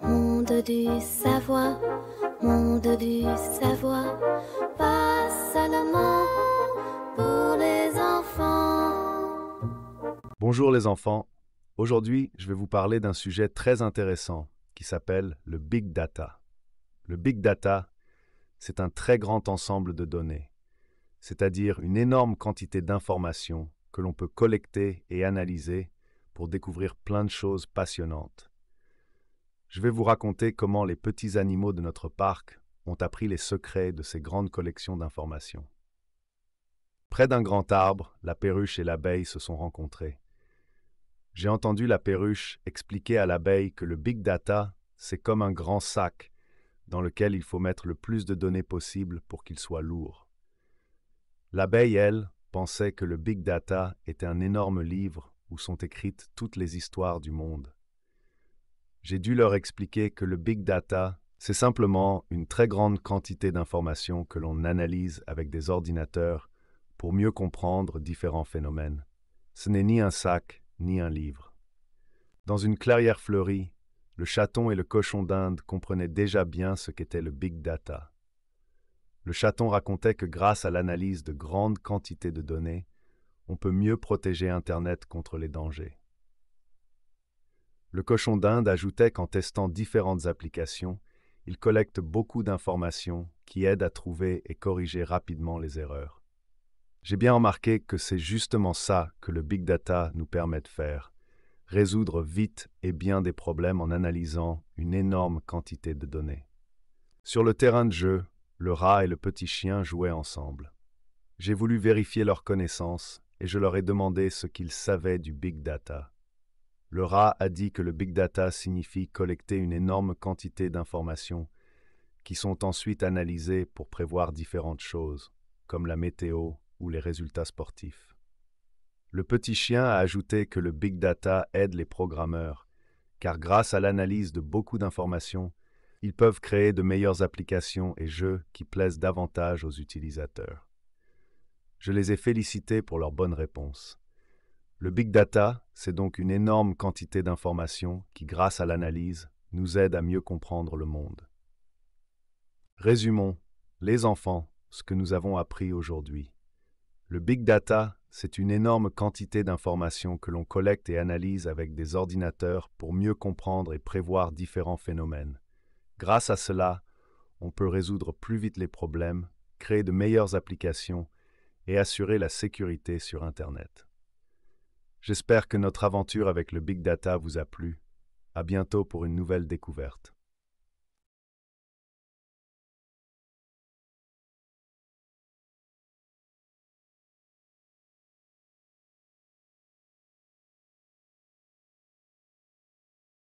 Monde du savoir, monde du savoir, pas seulement pour les enfants. Bonjour les enfants, aujourd'hui je vais vous parler d'un sujet très intéressant qui s'appelle le Big Data. Le Big Data, c'est un très grand ensemble de données, c'est-à-dire une énorme quantité d'informations que l'on peut collecter et analyser pour découvrir plein de choses passionnantes. Je vais vous raconter comment les petits animaux de notre parc ont appris les secrets de ces grandes collections d'informations. Près d'un grand arbre, la perruche et l'abeille se sont rencontrées. J'ai entendu la perruche expliquer à l'abeille que le big data, c'est comme un grand sac dans lequel il faut mettre le plus de données possible pour qu'il soit lourd. L'abeille, elle, pensait que le big data était un énorme livre où sont écrites toutes les histoires du monde. J'ai dû leur expliquer que le big data, c'est simplement une très grande quantité d'informations que l'on analyse avec des ordinateurs pour mieux comprendre différents phénomènes. Ce n'est ni un sac, ni un livre. Dans une clairière fleurie, le chaton et le cochon d'Inde comprenaient déjà bien ce qu'était le big data. Le chaton racontait que grâce à l'analyse de grandes quantités de données, on peut mieux protéger Internet contre les dangers. Le cochon d'Inde ajoutait qu'en testant différentes applications, il collecte beaucoup d'informations qui aident à trouver et corriger rapidement les erreurs. J'ai bien remarqué que c'est justement ça que le big data nous permet de faire. Résoudre vite et bien des problèmes en analysant une énorme quantité de données. Sur le terrain de jeu, le rat et le petit chien jouaient ensemble. J'ai voulu vérifier leurs connaissances et je leur ai demandé ce qu'ils savaient du big data. Le rat a dit que le big data signifie collecter une énorme quantité d'informations qui sont ensuite analysées pour prévoir différentes choses, comme la météo ou les résultats sportifs. Le petit chien a ajouté que le big data aide les programmeurs, car grâce à l'analyse de beaucoup d'informations, ils peuvent créer de meilleures applications et jeux qui plaisent davantage aux utilisateurs. Je les ai félicités pour leurs bonnes réponses. Le big data, c'est donc une énorme quantité d'informations qui, grâce à l'analyse, nous aide à mieux comprendre le monde. Résumons, les enfants, ce que nous avons appris aujourd'hui. Le big data, c'est une énorme quantité d'informations que l'on collecte et analyse avec des ordinateurs pour mieux comprendre et prévoir différents phénomènes. Grâce à cela, on peut résoudre plus vite les problèmes, créer de meilleures applications et assurer la sécurité sur Internet. J'espère que notre aventure avec le big data vous a plu. À bientôt pour une nouvelle découverte.